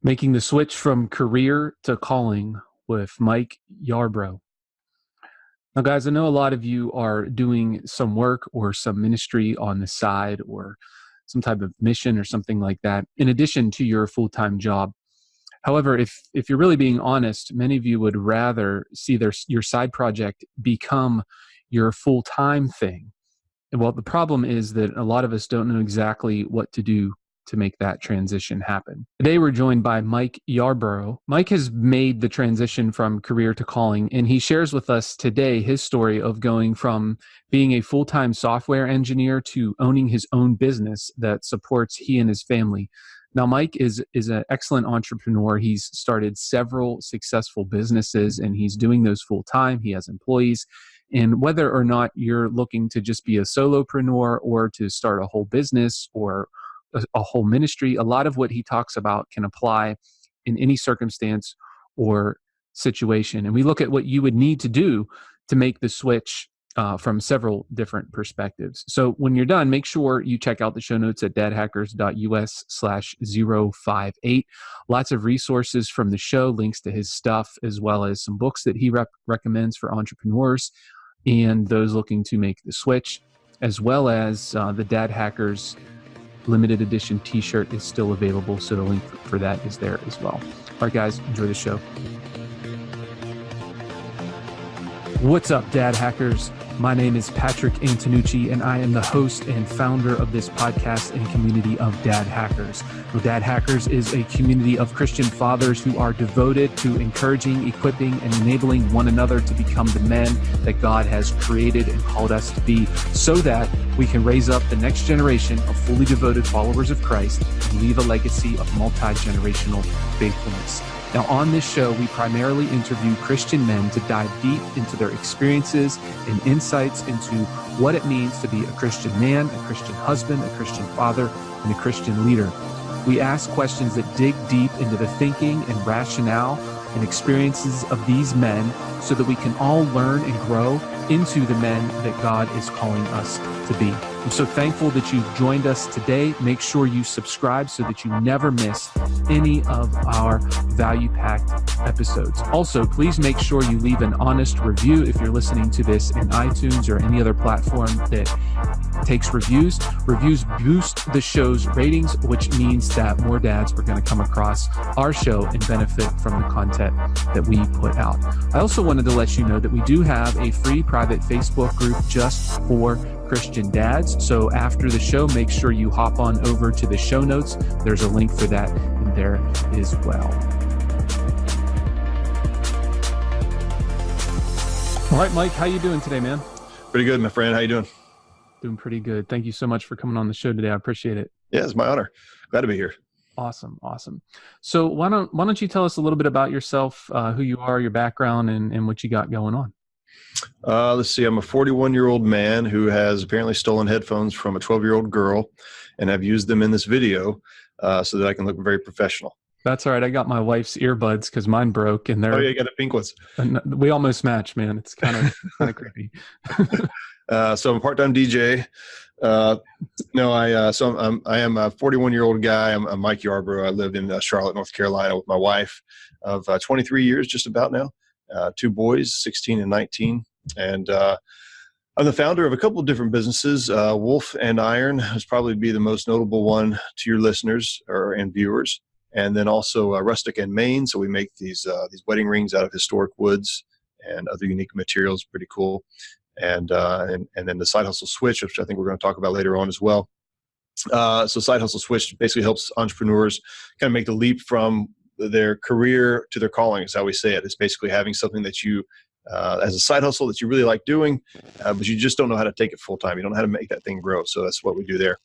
Making the switch from career to calling with Mike Yarbrough. Now, guys, I know a lot of you are doing some work or some ministry on the side or some type of mission or something like that, in addition to your full-time job. However, if you're really being honest, many of you would rather see your side project become your full-time thing. Well, the problem is that a lot of us don't know exactly what to do to make that transition happen. Today, we're joined by Mike Yarbrough. Mike has made the transition from career to calling, and he shares with us today his story of going from being a full-time software engineer to owning his own business that supports he and his family. Now, Mike is an excellent entrepreneur. He's started several successful businesses, and he's doing those full-time. He has employees. And whether or not you're looking to just be a solopreneur or to start a whole business or a whole ministry, a lot of what he talks about can apply in any circumstance or situation. And we look at what you would need to do to make the switch from several different perspectives. So when you're done, make sure you check out the show notes at dadhackers.us/058. Lots of resources from the show, links to his stuff, as well as some books that he recommends for entrepreneurs and those looking to make the switch, as well as the Dad Hackers limited edition t-shirt is still available, so the link for that is there as well. All right, guys, enjoy the show. What's up, Dad Hackers? My name is Patrick Antonucci, and I am the host and founder of this podcast and community of Dad Hackers. Well, Dad Hackers is a community of Christian fathers who are devoted to encouraging, equipping, and enabling one another to become the men that God has created and called us to be, so that we can raise up the next generation of fully devoted followers of Christ and leave a legacy of multi-generational faithfulness. Now, on this show, we primarily interview Christian men to dive deep into their experiences and insights into what it means to be a Christian man, a Christian husband, a Christian father, and a Christian leader. We ask questions that dig deep into the thinking and rationale and experiences of these men so that we can all learn and grow into the men that God is calling us to be. I'm so thankful that you've joined us today. Make sure you subscribe so that you never miss any of our value-packed episodes. Also, please make sure you leave an honest review if you're listening to this in iTunes or any other platform that takes reviews. Reviews boost the show's ratings, which means that more dads are going to come across our show and benefit from the content that we put out. I also wanted to let you know that we do have a free private Facebook group just for Christian dads. So after the show, make sure you hop on over to the show notes. There's a link for that in there as well. All right, Mike, how you doing today, man? Pretty good, my friend. How you doing? Doing pretty good. Thank you so much for coming on the show today. I appreciate it. Yeah, it's my honor. Glad to be here. Awesome. So why don't you tell us a little bit about yourself, who you are, your background, and what you got going on? Let's see. I'm a 41-year-old man who has apparently stolen headphones from a 12-year-old girl, and I've used them in this video so that I can look very professional. That's all right. I got my wife's earbuds because mine broke, and Oh, yeah, you got the pink ones. We almost match, man. It's kind of creepy. So I'm a part-time DJ. I am a 41-year-old guy. I'm Mike Yarbrough. I live in Charlotte, North Carolina with my wife of 23 years, just about now. 2 boys, 16 and 19. And I'm the founder of a couple of different businesses. Wolf and Iron is probably be the most notable one to your listeners and viewers. And then also Rustic and Main. So we make these wedding rings out of historic woods and other unique materials. Pretty cool. And then the Side Hustle Switch, which I think we're going to talk about later on as well. So Side Hustle Switch basically helps entrepreneurs kind of make the leap from their career to their calling, is how we say it. It's basically having something that you, as a side hustle that you really like doing, but you just don't know how to take it full time. You don't know how to make that thing grow. So that's what we do there.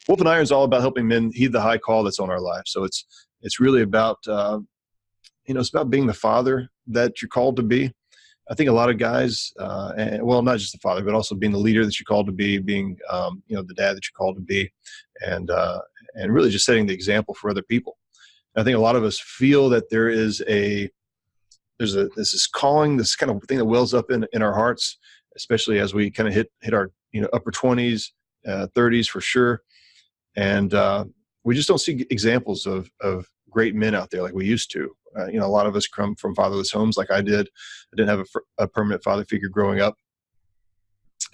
Wolf and Iron is all about helping men heed the high call that's on our lives. So it's really about, it's about being the father that you're called to be. I think a lot of guys, not just the father, but also being the leader that you're called to be, being, the dad that you're called to be, and really just setting the example for other people. I think a lot of us feel that there's this calling, this kind of thing that wells up in our hearts, especially as we kind of hit our upper 20s, 30s for sure, and we just don't see examples of great men out there like we used to. A lot of us come from fatherless homes like I did. I didn't have a permanent father figure growing up.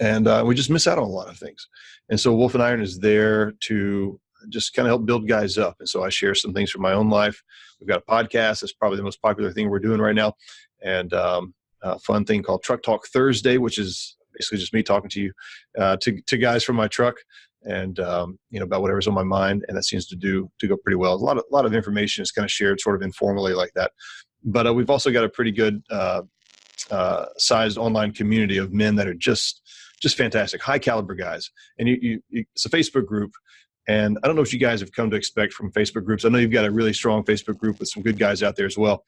And we just miss out on a lot of things. And so Wolf and Iron is there to just kind of help build guys up. And so I share some things from my own life. We've got a podcast. That's probably the most popular thing we're doing right now. And a fun thing called Truck Talk Thursday, which is basically just me talking to you, to guys from my truck and, about whatever's on my mind. And that seems to go pretty well. A lot of information is kind of shared sort of informally like that. But we've also got a pretty good sized online community of men that are just fantastic, high caliber guys. And it's a Facebook group. And I don't know what you guys have come to expect from Facebook groups. I know you've got a really strong Facebook group with some good guys out there as well.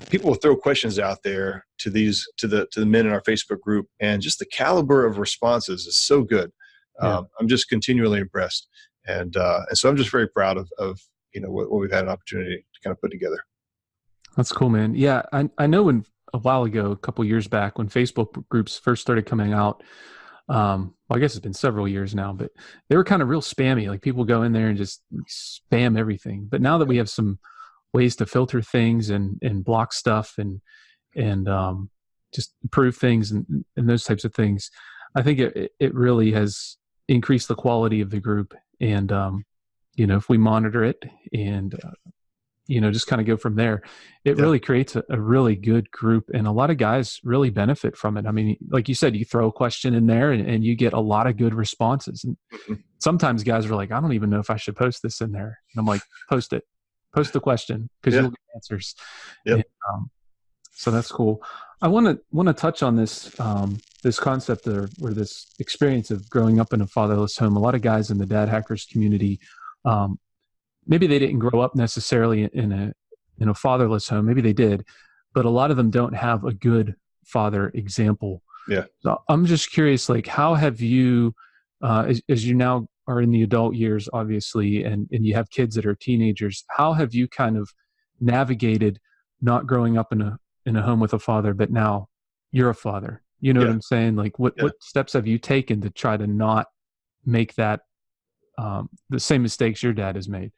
People will throw questions out there to the men in our Facebook group, and just the caliber of responses is so good. Yeah. I'm just continually impressed, and so I'm just very proud of what we've had an opportunity to kind of put together. That's cool, man. Yeah, I know when a while ago, a couple years back, when Facebook groups first started coming out. Well, I guess it's been several years now, but they were kind of real spammy. Like people go in there and just spam everything. But now that we have some ways to filter things and block stuff and just improve things and those types of things, I think it really has increased the quality of the group. And, if we monitor it and, just kind of go from there, it really creates a really good group. And a lot of guys really benefit from it. I mean, like you said, you throw a question in there and you get a lot of good responses. And sometimes guys are like, I don't even know if I should post this in there. And I'm like, post the question because you'll get answers. Yep. And, so that's cool. I want to touch on this, this concept or this experience of growing up in a fatherless home. A lot of guys in the Dad Hackers community, maybe they didn't grow up necessarily in a fatherless home. Maybe they did, but a lot of them don't have a good father example. Yeah. So I'm just curious, like, how have you, as you now are in the adult years, obviously, and you have kids that are teenagers, how have you kind of navigated not growing up in a home with a father, but now you're a father? You know what I'm saying? Like, what steps have you taken to try to not make that the same mistakes your dad has made?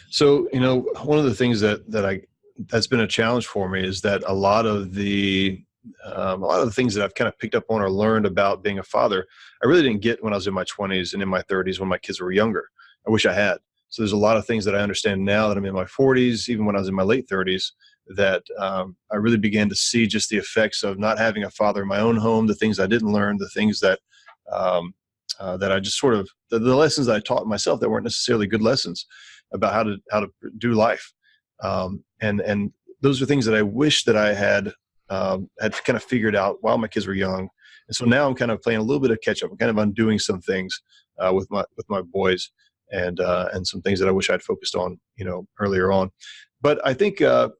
So, one of the things that's been a challenge for me is that a lot of the things that I've kind of picked up on or learned about being a father, I really didn't get when I was in my 20s and in my 30s when my kids were younger. I wish I had. So there's a lot of things that I understand now that I'm in my 40s, even when I was in my late 30s, that I really began to see just the effects of not having a father in my own home, the things I didn't learn, the things that I just sort of, the lessons that I taught myself that weren't necessarily good lessons about how to do life. And those are things that I wish that I had kind of figured out while my kids were young. And so now I'm kind of playing a little bit of catch up. I'm kind of undoing some things with my boys and some things that I wish I'd focused on, earlier on. But I think a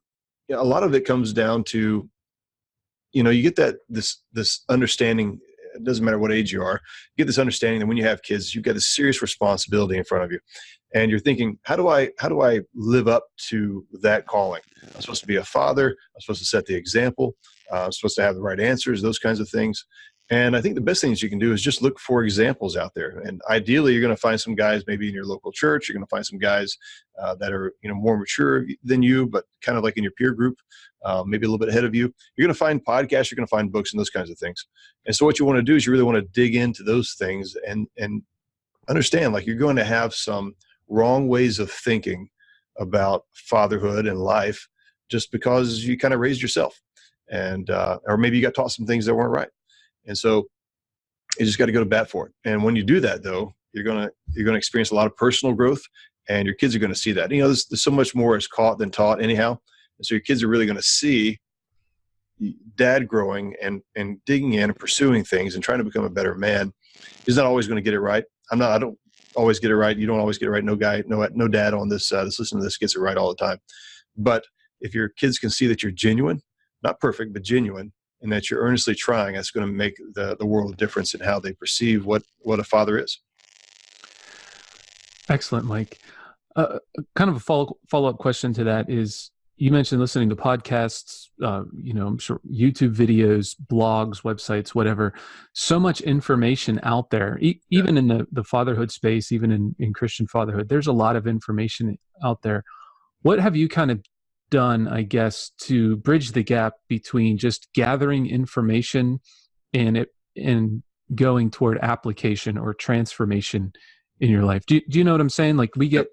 lot of it comes down to, you get this understanding. It doesn't matter what age you are, you get this understanding that when you have kids, you've got this serious responsibility in front of you. And you're thinking, how do I live up to that calling? I'm supposed to be a father. I'm supposed to set the example. I'm supposed to have the right answers, those kinds of things. And I think the best things you can do is just look for examples out there. And ideally, you're going to find some guys maybe in your local church. You're going to find some guys that are more mature than you, but kind of like in your peer group, maybe a little bit ahead of you. You're going to find podcasts. You're going to find books and those kinds of things. And so what you want to do is you really want to dig into those things and understand, like, you're going to have some wrong ways of thinking about fatherhood and life just because you kind of raised yourself, and or maybe you got taught some things that weren't right. And so you just got to go to bat for it. And when you do that, though, you're going to experience a lot of personal growth, and your kids are going to see that. There's so much more is caught than taught anyhow. And so your kids are really going to see dad growing and digging in and pursuing things and trying to become a better man. He's not always going to get it right. I don't always get it right. You don't always get it right. No dad on this that's listening to this gets it right all the time. But if your kids can see that you're genuine, not perfect, but genuine, and that you're earnestly trying, that's going to make the world of difference in how they perceive what a father is. Excellent, Mike. Kind of a follow-up question to that is, you mentioned listening to podcasts, I'm sure YouTube videos, blogs, websites, whatever. So much information out there, even in the fatherhood space, even in Christian fatherhood, there's a lot of information out there. What have you kind of done, I guess, to bridge the gap between just gathering information and going toward application or transformation in your life? Do you know what I'm saying? Like we get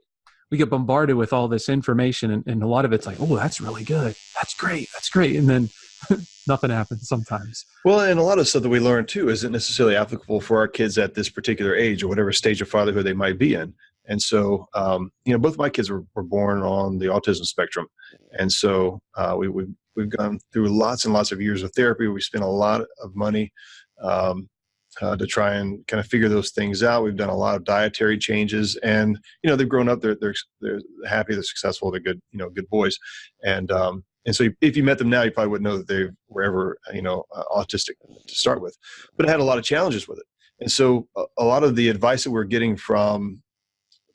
bombarded with all this information, and a lot of it's like, oh, that's really good. That's great. That's great. And then nothing happens sometimes. Well, and a lot of stuff that we learn too isn't necessarily applicable for our kids at this particular age or whatever stage of fatherhood they might be in. And so, both my kids were born on the autism spectrum, and so we've gone through lots and lots of years of therapy. We spent a lot of money um, to try and kind of figure those things out. We've done a lot of dietary changes, and they've grown up. They're happy. They're successful. They're good. Good boys, and so if you met them now, you probably wouldn't know that they were ever autistic to start with, but it had a lot of challenges with it. And so a lot of the advice that we're getting from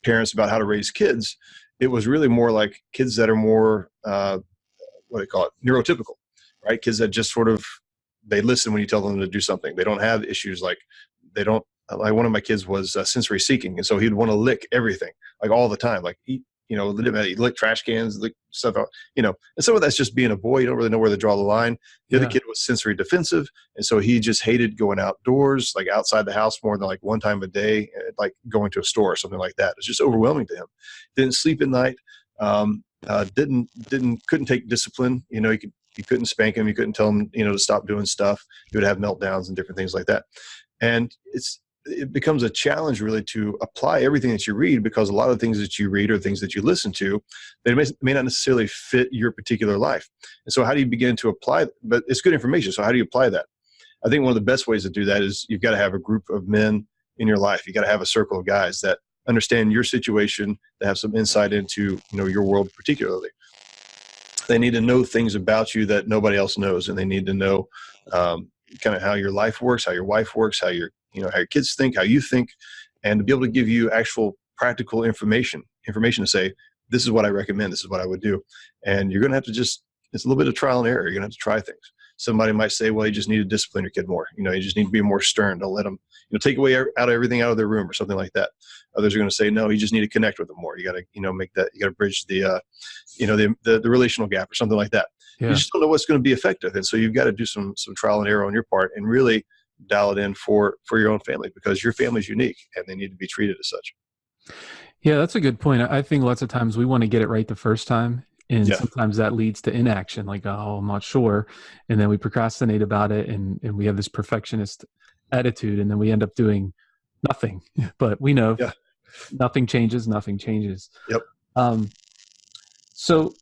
parents about how to raise kids, it was really more like kids that are more what do you call it, neurotypical, right? Kids that just sort of, they listen when you tell them to do something. They don't have issues like like one of my kids was sensory seeking, and so he'd want to lick everything like all the time, like eat, he'd lick trash cans, lick stuff out, and some of that's just being a boy. You don't really know where to draw the line. The other kid was sensory defensive, and so he just hated going outdoors, like outside the house more than like one time a day, like going to a store or something like that. It's just overwhelming to him. Didn't sleep at night. Couldn't take discipline. You couldn't spank him. You couldn't tell him, to stop doing stuff. He would have meltdowns and different things like that. And it becomes a challenge really to apply everything that you read, because a lot of things that you read or things that you listen to, they may not necessarily fit your particular life. And so how do you begin to apply? But it's good information. So how do you apply that? I think one of the best ways to do that is you've got to have a group of men in your life. You got to have a circle of guys that understand your situation, that have some insight into, your world particularly. They need to know things about you that nobody else knows, and they need to know kind of how your life works, how your wife works, how your kids think, how you think, and to be able to give you actual practical information to say, this is what I recommend, this is what I would do. And you're going to have to it's a little bit of trial and error. You're going to have to try things. Somebody might say, well, you just need to discipline your kid more. You just need to be more stern. Don't let them, take away everything out of their room or something like that. Others are going to say, no, you just need to connect with them more. You got to, make that, you got to bridge the relational gap or something like that. Yeah. You just don't know what's going to be effective. And so you've got to do some trial and error on your part and really dial it in for your own family, because your family is unique and they need to be treated as such. Yeah, that's a good point. I think lots of times we want to get it right the first time. And sometimes that leads to inaction, like, oh, I'm not sure. And then we procrastinate about it, and we have this perfectionist attitude, and then we end up doing nothing. But we know nothing changes. Yep. So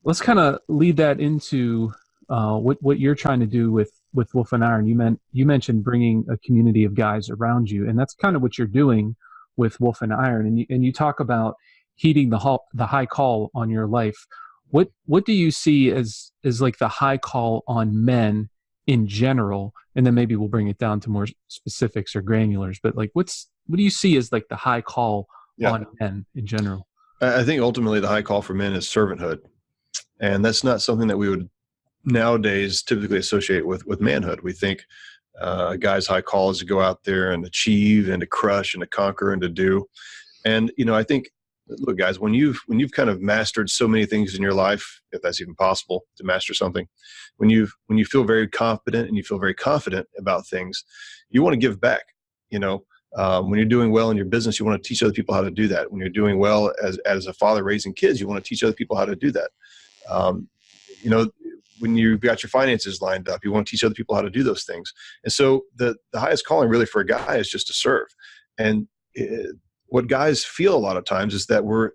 let's kind of lead that into what you're trying to do with Wolf and Iron. You mentioned bringing a community of guys around you, and that's kind of what you're doing with Wolf and Iron. And you talk about heeding the high call on your life. What do you see as like the high call on men in general? And then maybe we'll bring it down to more specifics or granulars. But like, what do you see as like the high call on men in general? I think ultimately the high call for men is servanthood, and that's not something that we would nowadays typically associate with manhood. We think a guy's high call is to go out there and achieve and to crush and to conquer and to do. And I think, look, guys, when you've kind of mastered so many things in your life, if that's even possible to master something, when you feel very competent and you feel very confident about things, you want to give back. When you're doing well in your business, you want to teach other people how to do that. When you're doing well as a father raising kids, you want to teach other people how to do that. When you've got your finances lined up, you want to teach other people how to do those things. And so the highest calling really for a guy is just to serve. And what guys feel a lot of times is that we're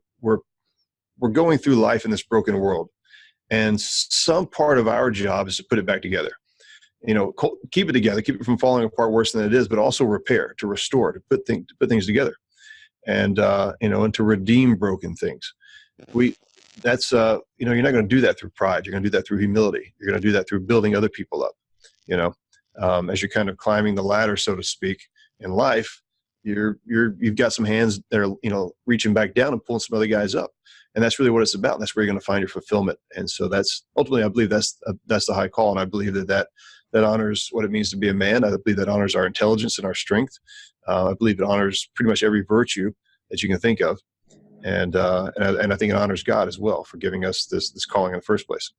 going through life in this broken world, and some part of our job is to put it back together. Keep it together, keep it from falling apart worse than it is, but also repair, to restore, to put things together, and and to redeem broken things. You're not going to do that through pride. You're going to do that through humility. You're going to do that through building other people up. As you're kind of climbing the ladder, so to speak, in life, you've got some hands that are reaching back down and pulling some other guys up, and that's really what it's about. That's where you're going to find your fulfillment. And so that's ultimately, I believe that's the high call, and I believe that honors what it means to be a man. I believe that honors our intelligence and our strength. I believe it honors pretty much every virtue that you can think of. And I think it honors God as well for giving us this calling in the first place.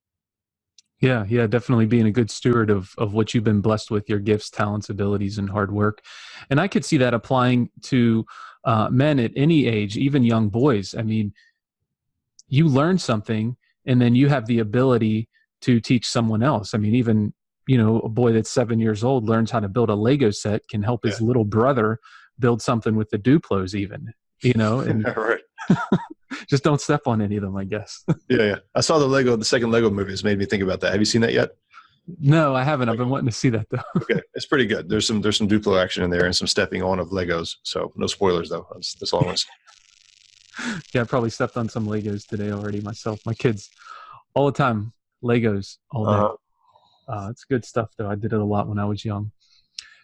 Yeah, yeah, definitely being a good steward of what you've been blessed with, your gifts, talents, abilities, and hard work. And I could see that applying to men at any age, even young boys. I mean, you learn something, and then you have the ability to teach someone else. I mean, even a boy that's 7 years old learns how to build a Lego set, can help Yeah. his little brother build something with the Duplos, even. And Right. just don't step on any of them, I guess. Yeah. I saw the second Lego movie. It's made me think about that. Have you seen that yet? No, I haven't. I've been wanting to see that though. Okay, it's pretty good. There's some Duplo action in there and some stepping on of Legos. So no spoilers though. That's all I want to say. Yeah, I probably stepped on some Legos today already myself. My kids all the time, Legos all day. It's good stuff though. I did it a lot when I was young.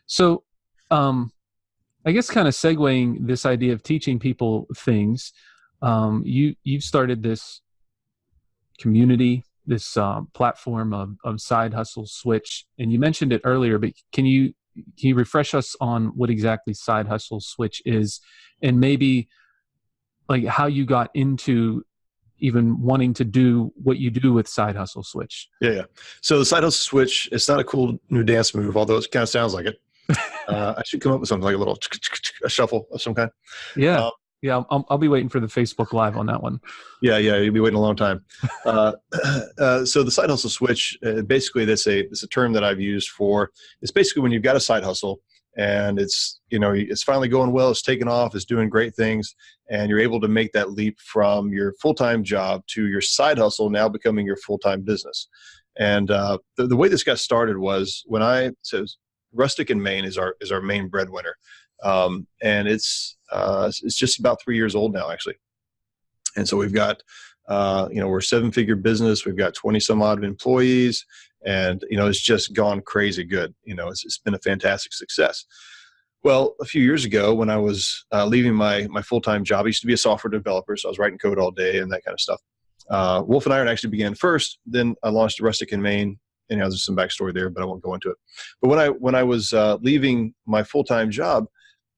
So, I guess kind of segueing this idea of teaching people things, you've started this community, this platform of Side Hustle Switch, and you mentioned it earlier, but can you refresh us on what exactly Side Hustle Switch is, and maybe like how you got into even wanting to do what you do with Side Hustle Switch? Yeah. So the Side Hustle Switch, it's not a cool new dance move, although it kind of sounds like it. I should come up with something like a shuffle of some kind. Yeah. Yeah, I'll be waiting for the Facebook Live on that one. Yeah, you'll be waiting a long time. So the Side Hustle Switch, basically, it's a term that I've used for. It's basically when you've got a side hustle and it's finally going well, it's taking off, it's doing great things, and you're able to make that leap from your full-time job to your side hustle now becoming your full-time business. And the way this got started was so Rustic in Maine is our main breadwinner, and it's just about 3 years old now, actually. And so we've got, we're a 7-figure business. We've got 20 some odd employees, and, it's just gone crazy good. It's been a fantastic success. Well, a few years ago when I was leaving my full-time job, I used to be a software developer. So I was writing code all day and that kind of stuff. Wolf and Iron actually began first. Then I launched Rustic in Maine. And there's some backstory there, but I won't go into it. But when I was leaving my full-time job,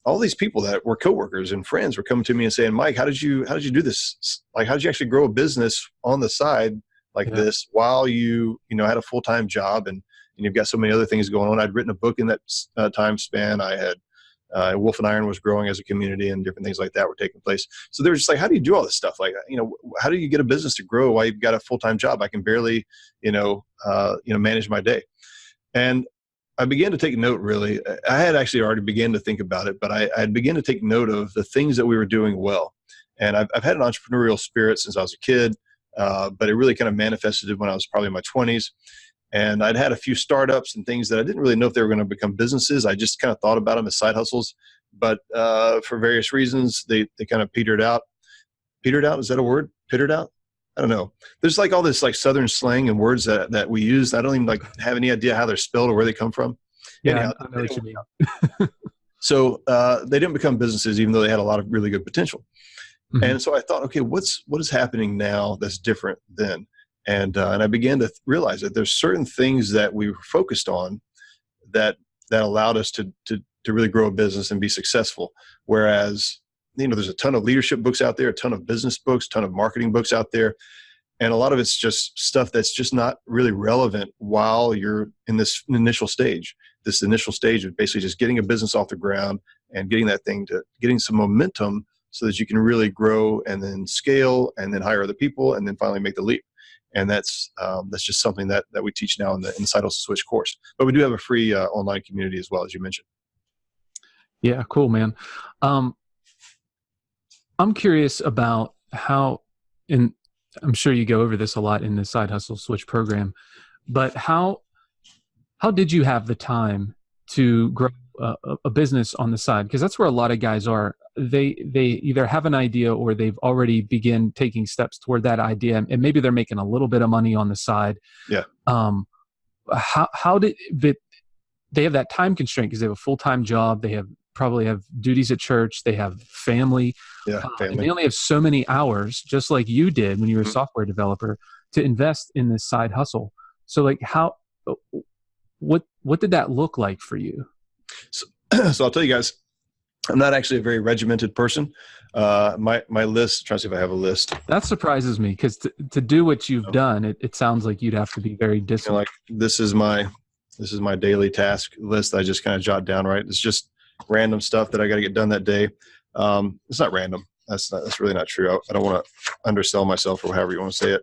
all these people that were coworkers and friends were coming to me and saying, "Mike, how did you do this? Like, how did you actually grow a business on the side like this while you had a full-time job and you've got so many other things going on?" I'd written a book in that time span. I had Wolf and Iron was growing as a community, and different things like that were taking place. So they were just like, "How do you do all this stuff? Like, how do you get a business to grow while you've got a full-time job? I can barely, manage my day." And I began to take note, really. I had actually already began to think about it, but I had began to take note of the things that we were doing well. And I've had an entrepreneurial spirit since I was a kid, but it really kind of manifested when I was probably in my 20s. And I'd had a few startups and things that I didn't really know if they were going to become businesses. I just kind of thought about them as side hustles. But for various reasons, they kind of petered out. Petered out? Is that a word? Petered out? I don't know. There's like all this like Southern slang and words that we use. I don't even have any idea how they're spelled or where they come from. Yeah, anyhow, I know what you mean. So they didn't become businesses, even though they had a lot of really good potential. Mm-hmm. And so I thought, okay, what is happening now that's different then? And I began to realize that there's certain things that we were focused on that allowed us to really grow a business and be successful. Whereas there's a ton of leadership books out there, a ton of business books, a ton of marketing books out there. And a lot of it's just stuff that's just not really relevant while you're in this initial stage of basically just getting a business off the ground and getting some momentum so that you can really grow and then scale and then hire other people and then finally make the leap. And that's just something that we teach now in the Side Hustle Switch course. But we do have a free online community as well, as you mentioned. Yeah, cool, man. I'm curious about how, and I'm sure you go over this a lot in the Side Hustle Switch program, but how did you have the time to grow a business on the side? Because that's where a lot of guys are. They either have an idea or they've already begun taking steps toward that idea, and maybe they're making a little bit of money on the side. Yeah. How did they have that time constraint because they have a full-time job, they probably have duties at church, they have family, and they only have so many hours, just like you did when you were a software developer, to invest in this side hustle. So like what did that look like for you? So I'll tell you guys, I'm not actually a very regimented person. My list, trying to see if I have a list. That surprises me, because to do what you've done, it sounds like you'd have to be very disciplined. Like this is my daily task list. I just kind of jot down, right? It's just random stuff that I got to get done that day. It's not random. That's really not true. I don't want to undersell myself, or however you want to say it.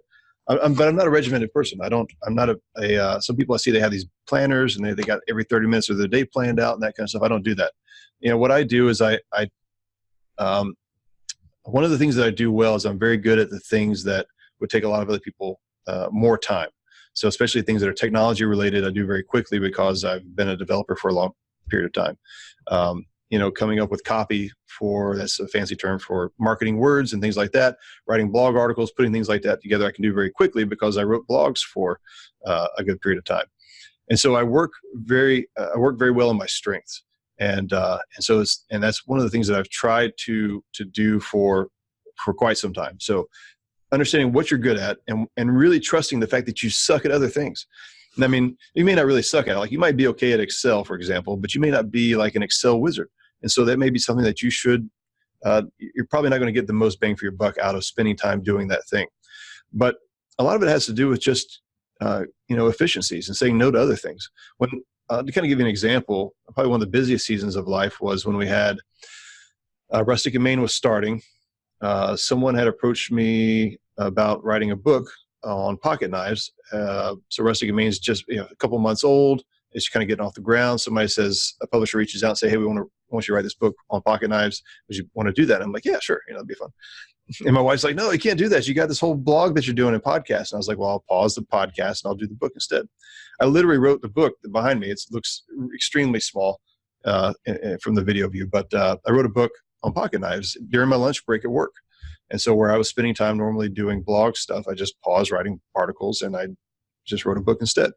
But I'm not a regimented person. I'm not some people I see, they have these planners and they got every 30 minutes of their day planned out and that kind of stuff. I don't do that. What I do is one of the things that I do well is I'm very good at the things that would take a lot of other people more time. So especially things that are technology related, I do very quickly because I've been a developer for a long period of time. Coming up with copy that's a fancy term for marketing words and things like that, writing blog articles, putting things like that together, I can do very quickly because I wrote blogs for a good period of time. And so I work very well in my strengths. And that's one of the things that I've tried to do for quite some time. So understanding what you're good at and really trusting the fact that you suck at other things. And I mean, you may not really suck at it. Like you might be okay at Excel, for example, but you may not be like an Excel wizard. And so that may be something that you should, you're probably not going to get the most bang for your buck out of spending time doing that thing. But a lot of it has to do with just, efficiencies and saying no to other things. When, to kind of give you an example, probably one of the busiest seasons of life was when we had Rustic and Maine was starting. Someone had approached me about writing a book on pocket knives. So Rustic and Maine is just a couple months old. It's kind of getting off the ground. Somebody says, a publisher reaches out and say, hey, we want you to write this book on pocket knives. Would you want to do that? And I'm like, yeah, sure. It'd be fun. And my wife's like, no, you can't do that. You got this whole blog that you're doing in podcast. And I was like, well, I'll pause the podcast and I'll do the book instead. I literally wrote the book behind me. It looks extremely small from the video view, but I wrote a book on pocket knives during my lunch break at work. And so where I was spending time normally doing blog stuff, I just paused writing articles and I just wrote a book instead.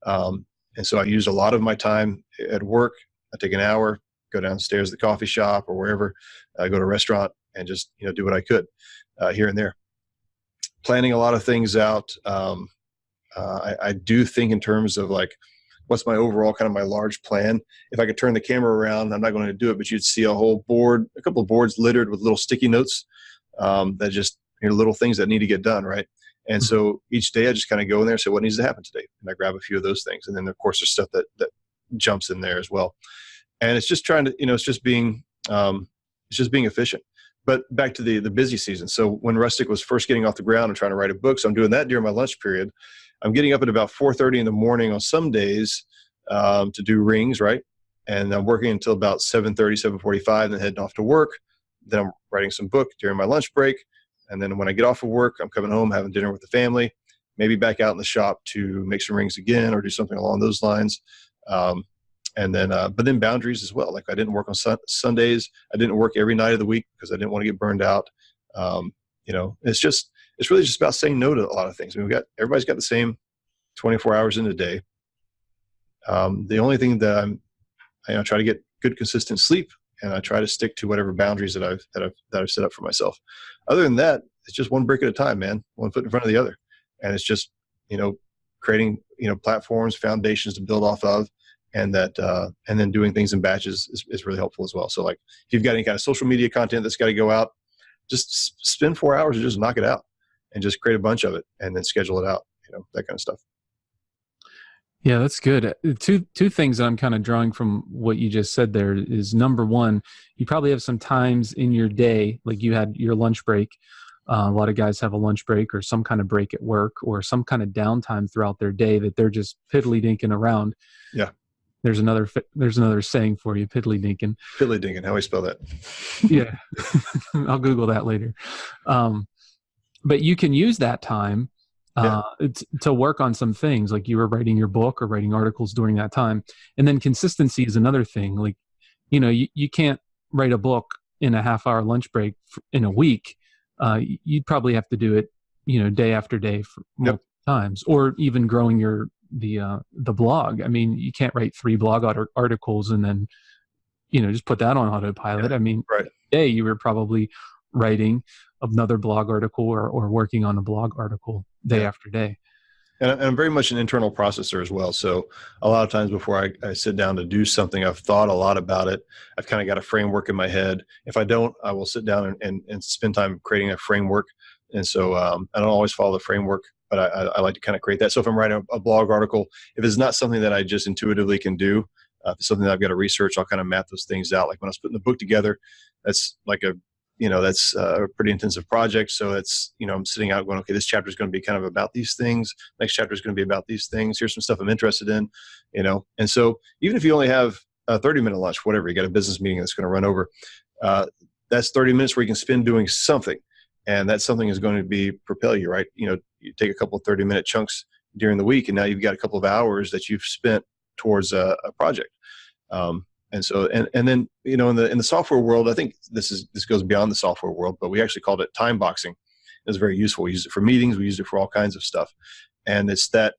And so I used a lot of my time at work. I take an hour, go downstairs to the coffee shop or wherever, go to a restaurant and just, do what I could here and there. Planning a lot of things out. I do think in terms of like, what's my overall kind of my large plan. If I could turn the camera around, I'm not going to do it, but you'd see a couple of boards littered with little sticky notes that just, little things that need to get done, right? And so each day I just kind of go in there and say, what needs to happen today? And I grab a few of those things. And then of course there's stuff that jumps in there as well. And it's just trying to, it's just being efficient. But back to the busy season. So when Rustic was first getting off the ground and trying to write a book, so I'm doing that during my lunch period. I'm getting up at about 4:30 in the morning on some days to do rings, right? And I'm working until about 7:30, 7:45, and then heading off to work. Then I'm writing some book during my lunch break. And then when I get off of work, I'm coming home, having dinner with the family, maybe back out in the shop to make some rings again or do something along those lines. But then boundaries as well. Like I didn't work on Sundays. I didn't work every night of the week because I didn't want to get burned out. It's really just about saying no to a lot of things. I mean, everybody's got the same 24 hours in a day. The only thing that I try to get good, consistent sleep, and I try to stick to whatever boundaries that I've set up for myself. Other than that, it's just one brick at a time, man. One foot in front of the other, and it's just creating platforms, foundations to build off of, and then doing things in batches is really helpful as well. So like if you've got any kind of social media content that's got to go out, just spend 4 hours and just knock it out, and just create a bunch of it, and then schedule it out. That kind of stuff. Yeah, that's good. Two things that I'm kind of drawing from what you just said there is, number one, you probably have some times in your day, like you had your lunch break. A lot of guys have a lunch break or some kind of break at work or some kind of downtime throughout their day that they're just piddly dinking around. Yeah. There's another saying for you, piddly dinking. Piddly dinking. How do we spell that? Yeah. I'll Google that later. But you can use that time to work on some things, like you were writing your book or writing articles during that time. And then consistency is another thing. Like, you can't write a book in a half-hour lunch break in a week. You'd probably have to do it, day after day for multiple times, or even growing the blog. I mean, you can't write 3 blog articles and then, just put that on autopilot. Yeah, I mean, right. Today you were probably writing another blog article or working on a blog article day after day. And I'm very much an internal processor as well. So a lot of times before I sit down to do something, I've thought a lot about it. I've kind of got a framework in my head. If I don't, I will sit down and spend time creating a framework. And so I don't always follow the framework, but I like to kind of create that. So if I'm writing a blog article, if it's not something that I just intuitively can do, if it's something that I've got to research, I'll kind of map those things out. Like when I was putting the book together, that's like that's a pretty intensive project. So it's, I'm sitting out going, okay, this chapter is going to be kind of about these things. Next chapter is going to be about these things. Here's some stuff I'm interested in, And so even if you only have a 30-minute lunch, whatever, you got a business meeting that's going to run over, that's 30 minutes where you can spend doing something. And that something is going to propel you, right? You take a couple of 30-minute chunks during the week, and now you've got a couple of hours that you've spent towards a project. And so, and then, in the software world, I think this goes beyond the software world, but we actually called it time boxing. It was very useful. We used it for meetings. We used it for all kinds of stuff. And it's that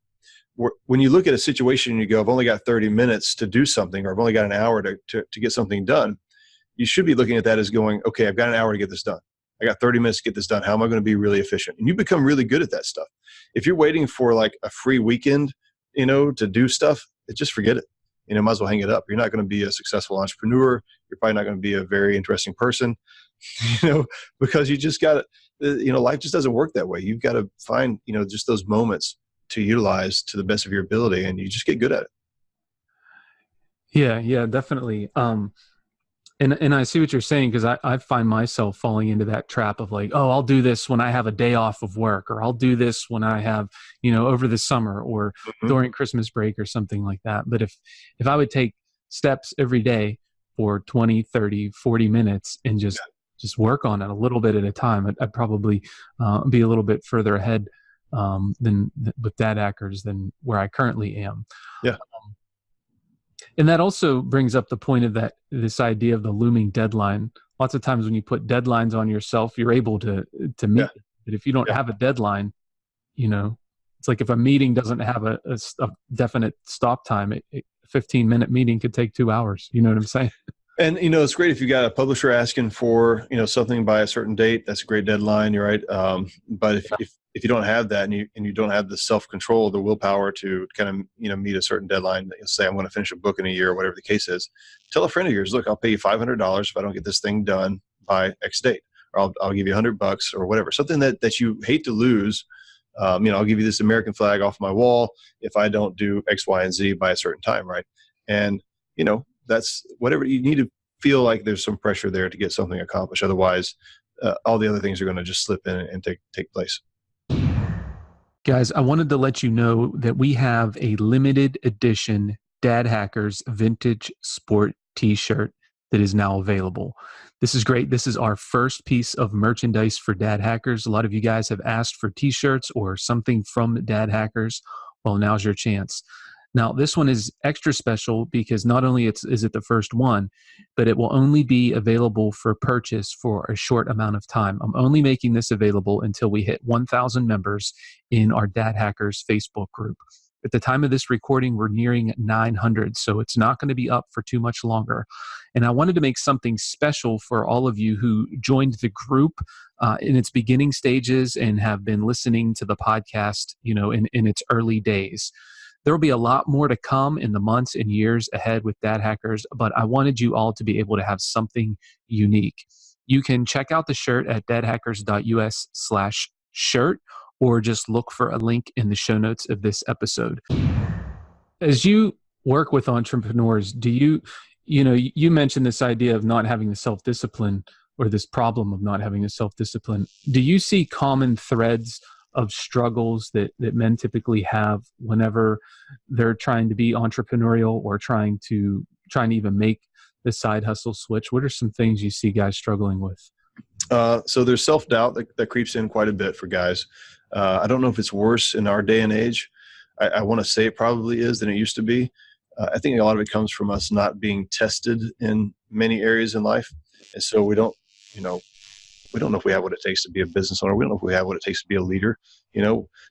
when you look at a situation and you go, I've only got 30 minutes to do something, or I've only got an hour to get something done, you should be looking at that as going, okay, I've got an hour to get this done. I got 30 minutes to get this done. How am I going to be really efficient? And you become really good at that stuff. If you're waiting for like a free weekend, to do stuff, just forget it. Might as well hang it up. You're not going to be a successful entrepreneur. You're probably not going to be a very interesting person, because you just got to, life just doesn't work that way. You've got to find, just those moments to utilize to the best of your ability, and you just get good at it. Yeah, definitely. And I see what you're saying, because I find myself falling into that trap of like, oh, I'll do this when I have a day off of work, or I'll do this when I have, over the summer or during Christmas break or something like that. But if I would take steps every day for 20, 30, 40 minutes and just work on it a little bit at a time, I'd probably be a little bit further ahead than with Dad Hackers than where I currently am. Yeah. And that also brings up the point of this idea of the looming deadline. Lots of times when you put deadlines on yourself, you're able to meet it. But if you don't have a deadline, it's like if a meeting doesn't have a definite stop time, a 15-minute meeting could take 2 hours. You know what I'm saying? And, it's great if you got a publisher asking for, something by a certain date. That's a great deadline. You're right. But if you don't have that, and you don't have the self-control, the willpower to kind of, meet a certain deadline, you'll say, I'm going to finish a book in a year, or whatever the case is. Tell a friend of yours, look, I'll pay you $500 if I don't get this thing done by X date, or I'll give you $100 or whatever, something that you hate to lose. I'll give you this American flag off my wall if I don't do X, Y, and Z by a certain time. Right. And, that's whatever you need to feel like there's some pressure there to get something accomplished. Otherwise, all the other things are going to just slip in and take place. Guys, I wanted to let you know that we have a limited edition Dad Hackers vintage sport t-shirt that is now available. This is great. This is our first piece of merchandise for Dad Hackers. A lot of you guys have asked for t-shirts or something from Dad Hackers. Well, now's your chance. Now, this one is extra special because not only is it the first one, but it will only be available for purchase for a short amount of time. I'm only making this available until we hit 1,000 members in our Dad Hackers Facebook group. At the time of this recording, we're nearing 900, so it's not going to be up for too much longer. And I wanted to make something special for all of you who joined the group in its beginning stages and have been listening to the podcast, in its early days. There will be a lot more to come in the months and years ahead with Dad Hackers, but I wanted you all to be able to have something unique. You can check out the shirt at dadhackers.us/shirt, or just look for a link in the show notes of this episode. As you work with entrepreneurs, do you mentioned this idea of not having the self-discipline, or this problem of not having the self-discipline. Do you see common threads of struggles that men typically have whenever they're trying to be entrepreneurial or trying to even make the side hustle switch? What are some things you see guys struggling with? So there's self-doubt that creeps in quite a bit for guys. I don't know if it's worse in our day and age. I want to say it probably is than it used to be. I think a lot of it comes from us not being tested in many areas in life. And so we don't know if we have what it takes to be a business owner. We don't know if we have what it takes to be a leader.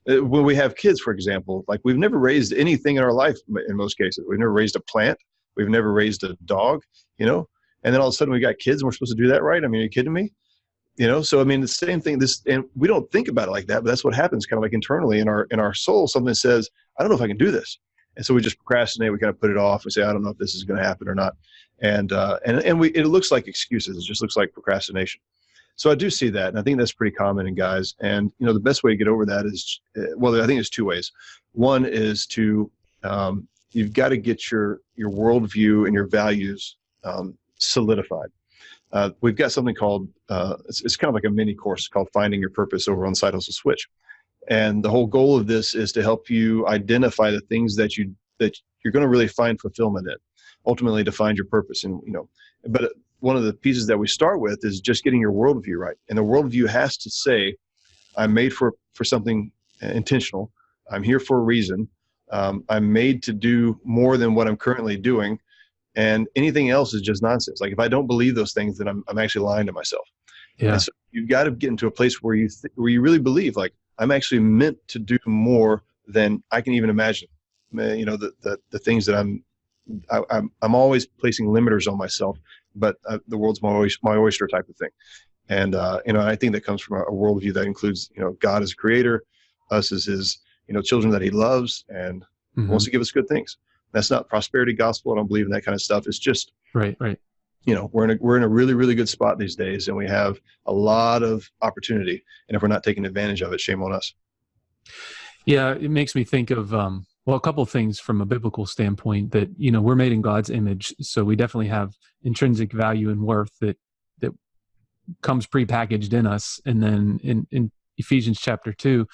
When we have kids, for example, like we've never raised anything in our life. In most cases, we've never raised a plant. We've never raised a dog, and then all of a sudden we got kids and we're supposed to do that, right? I mean, are you kidding me? So I mean, the same thing. And we don't think about it like that, but that's what happens, kind of like internally in our soul. Something says, "I don't know if I can do this," and so we just procrastinate. We kind of put it off. We say, "I don't know if this is going to happen or not," and it looks like excuses. It just looks like procrastination. So I do see that, and I think that's pretty common in guys. And the best way to get over that is, well, I think there's two ways. One is to you've got to get your worldview and your values solidified. We've got something called, it's kind of like a mini course called Finding Your Purpose over on Side Hustle Switch. And the whole goal of this is to help you identify the things that you're going to really find fulfillment in, ultimately to find your purpose. And, but one of the pieces that we start with is just getting your worldview right. And the worldview has to say, I'm made for something intentional. I'm here for a reason. I'm made to do more than what I'm currently doing. And anything else is just nonsense. Like if I don't believe those things, then I'm actually lying to myself. Yeah. And so you've got to get into a place where you really believe, like, I'm actually meant to do more than I can even imagine. The things that I'm always placing limiters on myself, but the world's my oyster type of thing. And I think that comes from a worldview that includes God as a creator, us as his children that he loves and wants to give us good things. That's not prosperity gospel. I don't believe in that kind of stuff. It's just right. We're in a really, really good spot these days, and we have a lot of opportunity. And if we're not taking advantage of it, shame on us. Yeah, it makes me think of a couple of things from a biblical standpoint. That we're made in God's image, so we definitely have intrinsic value and worth that comes prepackaged in us. And then in Ephesians chapter 2,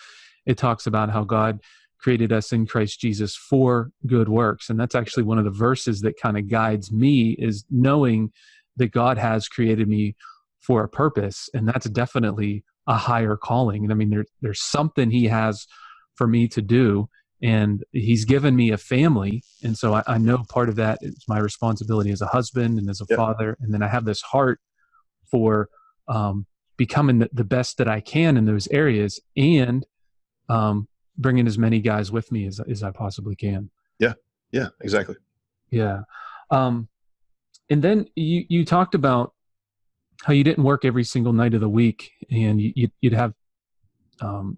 it talks about how God created us in Christ Jesus for good works. And that's actually one of the verses that kind of guides me, is knowing that God has created me for a purpose. And that's definitely a higher calling. And I mean, there's something he has for me to do, and he's given me a family. And so I know part of that is my responsibility as a husband and as a father. And then I have this heart for becoming the best that I can in those areas, and bringing as many guys with me as I possibly can. Yeah, exactly. Yeah. And then you talked about how you didn't work every single night of the week, and you'd have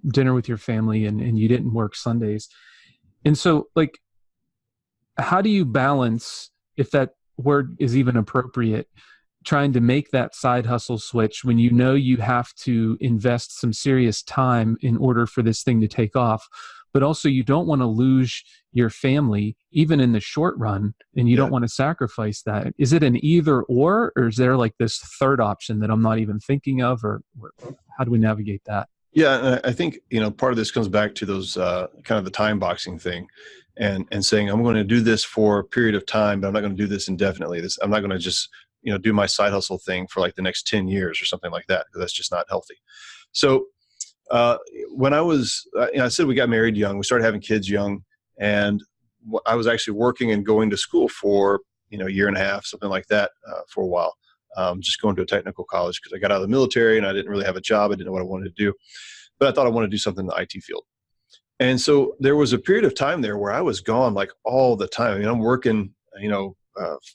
dinner with your family, and you didn't work Sundays. And so, like, how do you balance, if that word is even appropriate, trying to make that side hustle switch when you have to invest some serious time in order for this thing to take off, but also you don't want to lose your family even in the short run, and you don't want to sacrifice that? Is it an either or is there like this third option that I'm not even thinking of, or how do we navigate that? Yeah, I think part of this comes back to those kind of the time boxing thing, and saying, I'm going to do this for a period of time, but I'm not going to do this indefinitely. I'm not going to just do my side hustle thing for like the next 10 years or something like that, because that's just not healthy. So when I said we got married young, we started having kids young, and I was actually working and going to school for a year and a half, something like that, for a while. Just going to a technical college because I got out of the military and I didn't really have a job. I didn't know what I wanted to do, but I thought I wanted to do something in the IT field. And so there was a period of time there where I was gone like all the time. I mean, I'm working,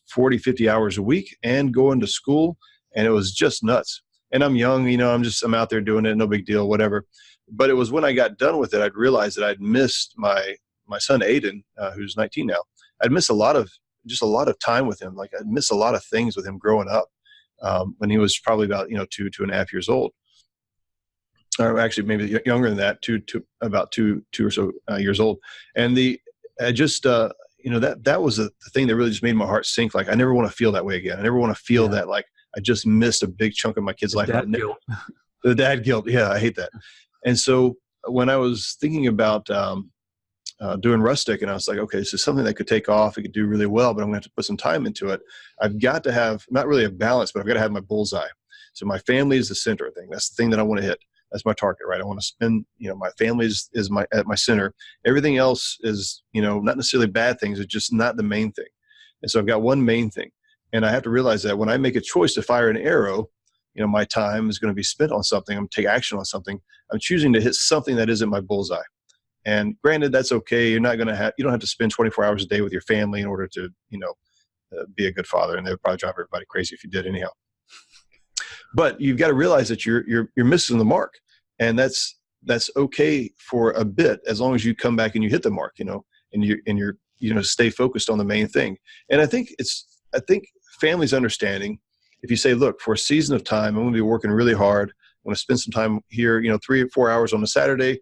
40, 50 hours a week and going to school, and it was just nuts. And I'm young, I'm out there doing it, no big deal, whatever. But it was when I got done with it, I'd realized that I'd missed my son, Aiden, who's 19 now. I'd missed a lot of time with him. Like I'd missed a lot of things with him growing up. When he was probably about 2.5 years old, or actually maybe younger than that, about two or so years old. And that was the thing that really just made my heart sink. Like I never want to feel that way again. I never want to feel that like I just missed a big chunk of my kid's life. Dad guilt. The dad guilt. Yeah, I hate that. And so when I was thinking about doing Rustic, and I was like, okay, this is something that could take off. It could do really well, but I'm going to have to put some time into it. I've got to have not really a balance, but I've got to have my bullseye. So my family is the center thing. That's the thing that I want to hit. That's my target, right? I want to spend, my family is at my center. Everything else is, not necessarily bad things. It's just not the main thing. And so I've got one main thing. And I have to realize that when I make a choice to fire an arrow, my time is going to be spent on something. I'm going to take action on something. I'm choosing to hit something that isn't my bullseye. And granted, that's okay. You don't have to spend 24 hours a day with your family in order to, be a good father. And they would probably drive everybody crazy if you did anyhow. But you've got to realize that you're missing the mark, and that's okay for a bit, as long as you come back and you hit the mark, and you're stay focused on the main thing. And I think families understanding, if you say, look, for a season of time, I'm going to be working really hard. I'm going to spend some time here, 3 or 4 hours on a Saturday,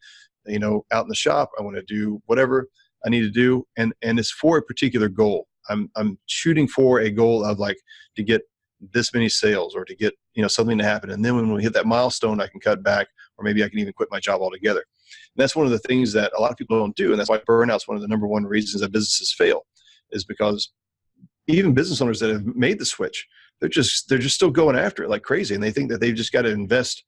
out in the shop. I want to do whatever I need to do. And it's for a particular goal. I'm shooting for a goal of to get this many sales, or to get, something to happen. And then when we hit that milestone, I can cut back, or maybe I can even quit my job altogether. And that's one of the things that a lot of people don't do. And that's why burnout's one of the number one reasons that businesses fail, is because even business owners that have made the switch, they're just still going after it like crazy. And they think that they've just got to invest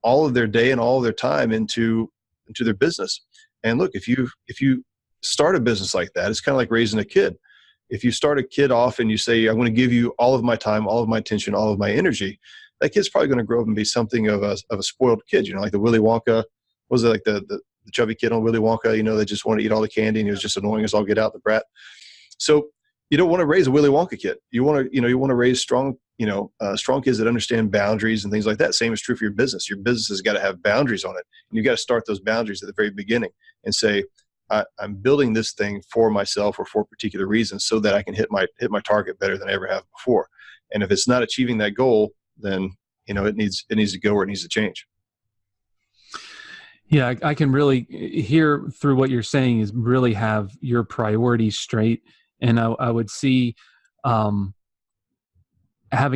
all of their day and all of their time into their business. And look, if you start a business like that, it's kind of like raising a kid. If you start a kid off and you say, I'm going to give you all of my time, all of my attention, all of my energy, that kid's probably going to grow up and be something of a spoiled kid, like the Willy Wonka. Was it like the chubby kid on Willy Wonka, that just wanted to eat all the candy, and he was just annoying as all get out, the brat. So you don't want to raise a Willy Wonka kid. You want to raise strong kids that understand boundaries and things like that. Same is true for your business. Your business has got to have boundaries on it. And you got to start those boundaries at the very beginning and say, I'm building this thing for myself or for particular reasons, so that I can hit my target better than I ever have before. And if it's not achieving that goal, then it needs to go, or it needs to change. Yeah, I can really hear through what you're saying is really have your priorities straight. And I would see having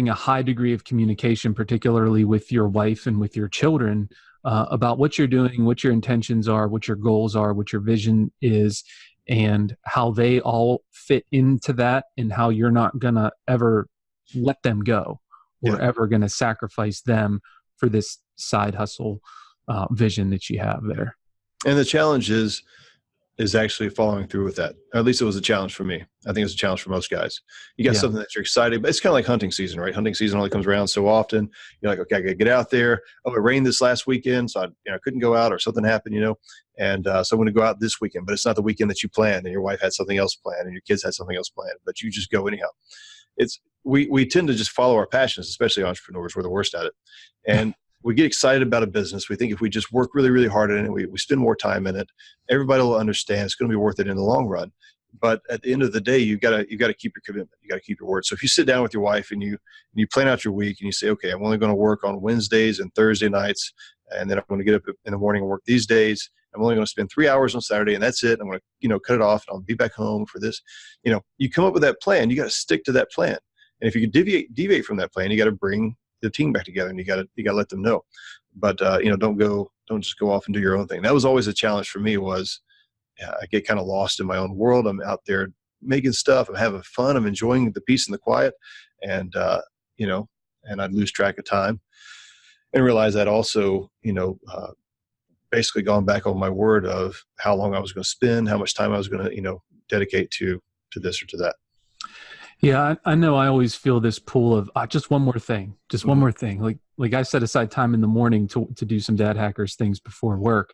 a high degree of communication, particularly with your wife and with your children, about what you're doing, what your intentions are, what your goals are, what your vision is, and how they all fit into that, and how you're not going to ever let them go, or ever going to sacrifice them for this side hustle vision that you have there. And the challenge is actually following through with that. Or at least it was a challenge for me. I think it's a challenge for most guys. You got something that you're excited, but it's kind of like hunting season, right? Hunting season only comes around so often. You're like, okay, I got to get out there. Oh, it rained this last weekend, so I couldn't go out, or something happened, and so I'm going to go out this weekend, but it's not the weekend that you planned, and your wife had something else planned, and your kids had something else planned, but you just go anyhow. We tend to just follow our passions, especially entrepreneurs. We're the worst at it. And we get excited about a business. We think if we just work really, really hard in it, we spend more time in it, everybody will understand it's going to be worth it in the long run. But at the end of the day, you got to keep your commitment. You got to keep your word. So if you sit down with your wife and you plan out your week, and you say, okay, I'm only going to work on Wednesdays and Thursday nights, and then I'm going to get up in the morning and work these days. I'm only going to spend 3 hours on Saturday, and that's it. I'm going to cut it off, and I'll be back home for this. You come up with that plan. You got to stick to that plan. And if you can deviate from that plan, you got to bring the team back together, and you got to let them know. But don't just go off and do your own thing. That was always a challenge for me. I get kind of lost in my own world. I'm out there making stuff. I'm having fun. I'm enjoying the peace and the quiet, and and I'd lose track of time, and realize that also basically gone back on my word of how long I was going to spend, how much time I was going to dedicate to this or to that. Yeah, I know. I always feel this pull of just one more thing, one more thing. Like I set aside time in the morning to do some Dad Hackers things before work,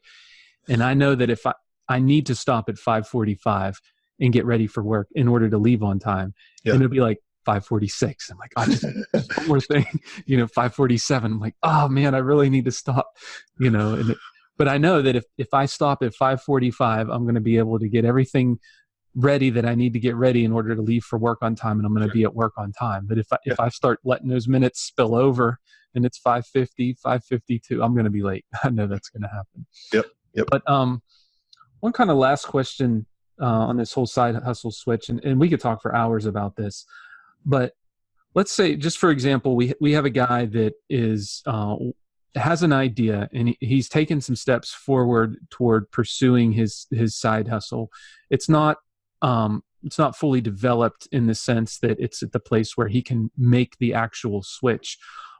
and I know that if I need to stop at 5:45 and get ready for work in order to leave on time, and it'll be like 5:46. I'm like, just one more thing, 5:47. I'm like, oh man, I really need to stop, but I know that if I stop at 5:45, I'm going to be able to get everything ready that I need to get ready in order to leave for work on time, and I'm going to be at work on time. But if I start letting those minutes spill over and it's 5:50, 5:52, I'm going to be late. I know that's going to happen. Yep. But one kind of last question on this whole side hustle switch, and we could talk for hours about this, but let's say, just for example, we have a guy that has an idea, and he's taken some steps forward toward pursuing his side hustle. It's not fully developed in the sense that it's at the place where he can make the actual switch.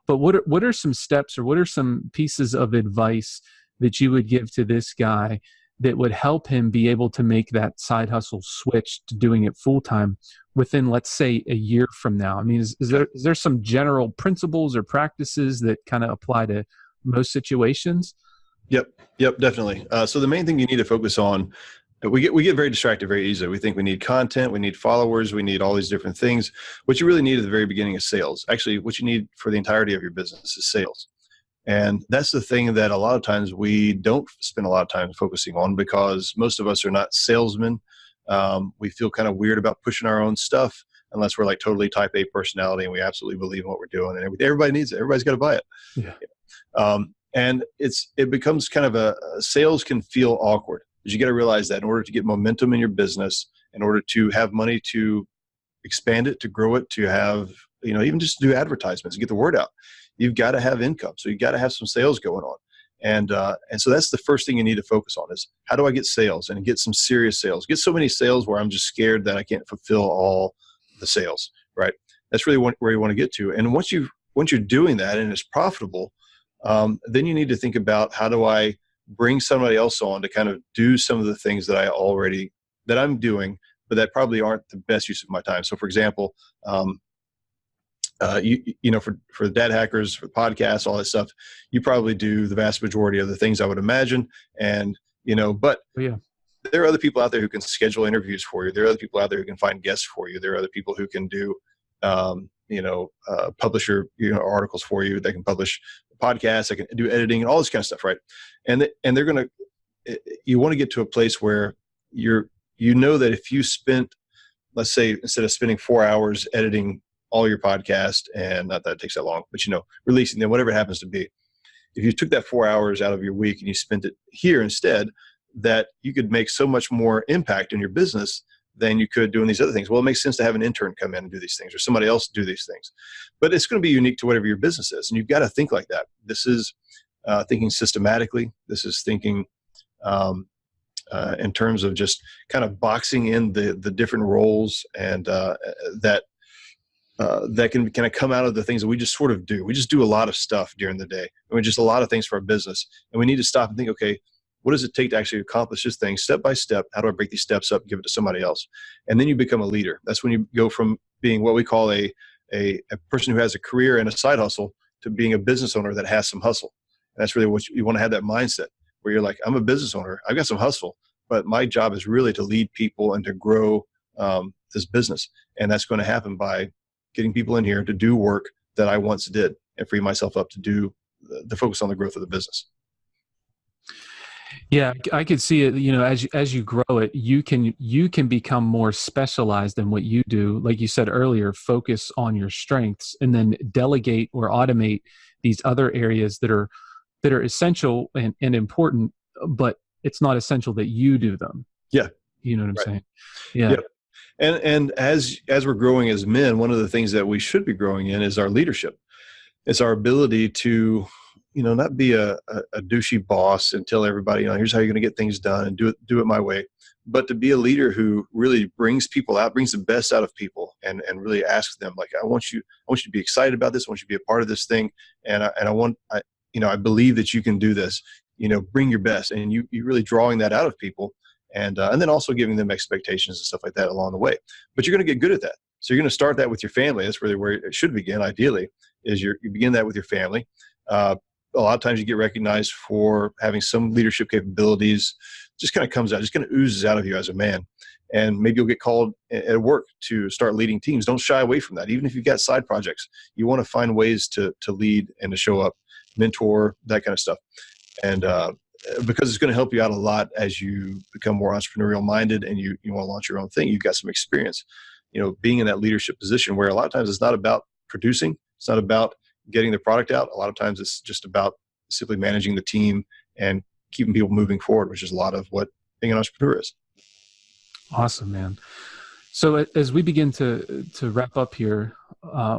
But what are some steps, or what are some pieces of advice that you would give to this guy that would help him be able to make that side hustle switch to doing it full time within, let's say, a year from now? I mean, is there some general principles or practices that kind of apply to most situations? Yep, definitely. So the main thing you need to focus on we get very distracted very easily. We think we need content, we need followers, we need all these different things. What you really need at the very beginning is sales. Actually, what you need for the entirety of your business is sales. And that's the thing that a lot of times we don't spend a lot of time focusing on, because most of us are not salesmen. We feel kind of weird about pushing our own stuff unless we're like totally type A personality and we absolutely believe in what we're doing, and everybody needs it. Everybody's got to buy it. Yeah. And it becomes kind of a sales can feel awkward. But you got to realize that in order to get momentum in your business, in order to have money to expand it, to grow it, to have, even just do advertisements and get the word out, you've got to have income. So you've got to have some sales going on. And so that's the first thing you need to focus on is, how do I get sales and get some serious sales? Get so many sales where I'm just scared that I can't fulfill all the sales, right? That's really where you want to get to. And once you're doing that and it's profitable, then you need to think about, how do I bring somebody else on to kind of do some of the things that I'm doing, but that probably aren't the best use of my time. So for example, for the Dad Hackers, for podcasts, all that stuff, you probably do the vast majority of the things I would imagine. And, but there are other people out there who can schedule interviews for you. There are other people out there who can find guests for you. There are other people who can do, publish your articles for you. They can publish podcasts. They can do editing and all this kind of stuff, right? And they're going to, you want to get to a place where that if you spent, let's say, instead of spending 4 hours editing all your podcast, and not that it takes that long, but releasing them, whatever it happens to be, if you took that 4 hours out of your week and you spent it here instead, that you could make so much more impact in your business than you could doing these other things. Well, it makes sense to have an intern come in and do these things, or somebody else do these things, but it's going to be unique to whatever your business is. And you've got to think like that. This is thinking systematically. This is thinking in terms of just kind of boxing in the different roles, and that can kind of come out of the things that we just sort of do. We just do a lot of stuff during the day. I mean, just a lot of things for our business. And we need to stop and think, okay, what does it take to actually accomplish this thing step by step? How do I break these steps up and give it to somebody else? And then you become a leader. That's when you go from being what we call a person who has a career and a side hustle to being a business owner that has some hustle. And that's really what you want to have, that mindset where you're like, I'm a business owner. I've got some hustle, but my job is really to lead people and to grow this business. And that's going to happen by getting people in here to do work that I once did and free myself up to do the focus on the growth of the business. Yeah, I could see it. As you grow it, you can become more specialized in what you do. Like you said earlier, focus on your strengths, and then delegate or automate these other areas that are essential and important, but it's not essential that you do them. Yeah, you know what I'm saying. Yeah. Yep. And as we're growing as men, one of the things that we should be growing in is our leadership. It's our ability to not be a douchey boss and tell everybody, here's how you're going to get things done and do it my way, but to be a leader who really brings people out, brings the best out of people, and really asks them, like, I want you to be excited about this. I want you to be a part of this thing. And I believe that you can do this, bring your best. And you really drawing that out of people, and then also giving them expectations and stuff like that along the way. But you're going to get good at that. So you're going to start that with your family. That's really where it should begin. Ideally, is you begin that with your family. A lot of times you get recognized for having some leadership capabilities. Just kind of comes out, just kind of oozes out of you as a man. And maybe you'll get called at work to start leading teams. Don't shy away from that. Even if you've got side projects, you want to find ways to lead and to show up, mentor, that kind of stuff. And because it's going to help you out a lot as you become more entrepreneurial minded and you want to launch your own thing. You've got some experience, being in that leadership position where a lot of times it's not about producing. It's not about getting the product out. A lot of times it's just about simply managing the team and keeping people moving forward, which is a lot of what being an entrepreneur is. Awesome, man. So as we begin to wrap up here,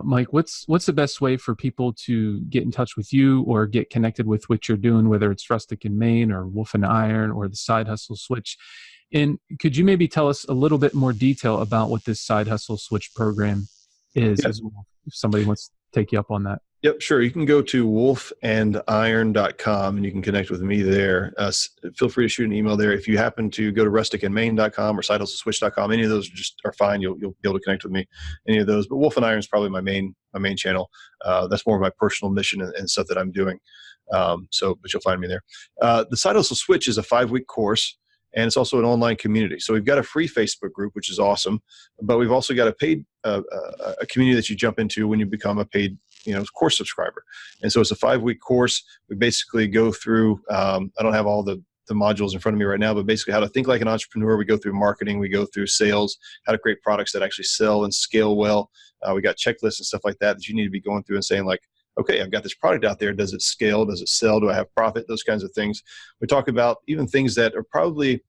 Mike, what's the best way for people to get in touch with you or get connected with what you're doing, whether it's Rustic and Maine or Wolf and Iron or the Side Hustle Switch? And could you maybe tell us a little bit more detail about what this Side Hustle Switch program is as well, if somebody wants to take you up on that? Yep, sure. You can go to wolfandiron.com and you can connect with me there. Feel free to shoot an email there. If you happen to go to rusticandmaine.com or sidehustleswitch.com, any of those are fine. You'll be able to connect with me, any of those. But Wolf and Iron is probably my main channel. That's more of my personal mission and stuff that I'm doing. But you'll find me there. The Side Hustle Switch is a 5-week course. And it's also an online community. So we've got a free Facebook group, which is awesome, but we've also got a paid a community that you jump into when you become a paid course subscriber. And so it's a 5-week course. We basically go through, I don't have all the modules in front of me right now, but basically how to think like an entrepreneur. We go through marketing, we go through sales, how to create products that actually sell and scale well. We got checklists and stuff like that you need to be going through and saying like, okay, I've got this product out there. Does it scale? Does it sell? Do I have profit? Those kinds of things. We talk about even things that are probably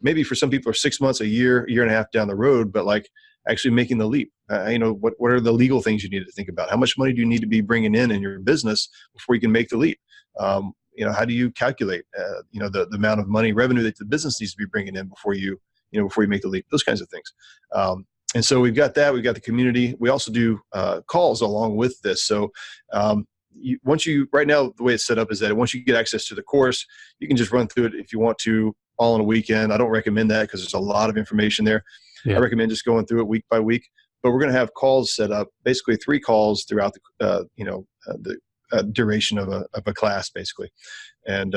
maybe for some people are 6 months, a year and a half down the road, but like actually making the leap. What are the legal things you need to think about? How much money do you need to be bringing in your business before you can make the leap? How do you calculate, the amount of money revenue that the business needs to be bringing in before you make the leap? Those kinds of things. And so we've got that. We've got the community. We also do calls along with this. So right now, the way it's set up is that once you get access to the course, you can just run through it if you want to all in a weekend. I don't recommend that because there's a lot of information there. Yeah. I recommend just going through it week by week. But we're going to have calls set up, basically 3 calls throughout the duration of a class, basically. And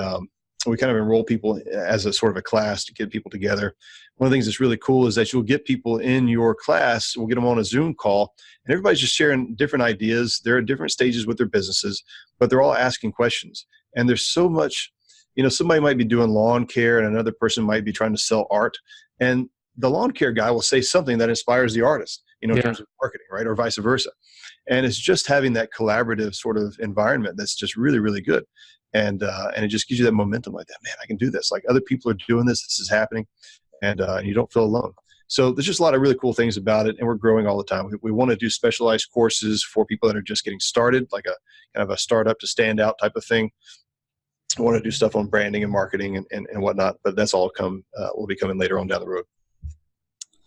we kind of enroll people as a sort of a class to get people together. One of the things that's really cool is that you'll get people in your class. We'll get them on a Zoom call, and everybody's just sharing different ideas. They're at different stages with their businesses, but they're all asking questions. And there's so much, somebody might be doing lawn care and another person might be trying to sell art. And the lawn care guy will say something that inspires the artist, in terms of marketing, right? Or vice versa. And it's just having that collaborative sort of environment that's just really, really good. And it just gives you that momentum like that, man, I can do this. Like other people are doing this. This is happening. And you don't feel alone. So there's just a lot of really cool things about it. And we're growing all the time. We want to do specialized courses for people that are just getting started, like a kind of a startup to stand out type of thing. I want to do stuff on branding and marketing and whatnot, but that's all will be coming later on down the road.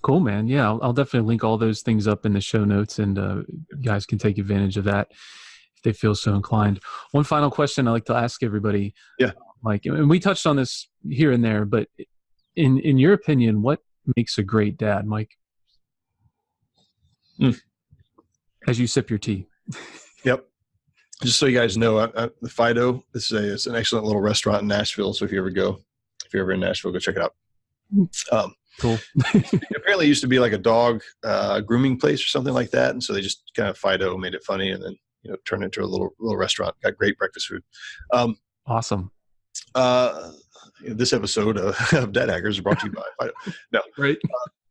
Cool, man. Yeah, I'll definitely link all those things up in the show notes, and you guys can take advantage of that if they feel so inclined. One final question I like to ask everybody. Yeah. Mike, and we touched on this here and there, but in your opinion, what makes a great dad, Mike? As you sip your tea. Yep. Just so you guys know, the Fido, it's an excellent little restaurant in Nashville. So if you're ever in Nashville, go check it out. Cool. Apparently it used to be like a dog grooming place or something like that. And so they just kind of Fido made it funny and then, turned it into a little restaurant. Got great breakfast food. Awesome. This episode of Dad Hackers is brought to you by Fido. No. Right.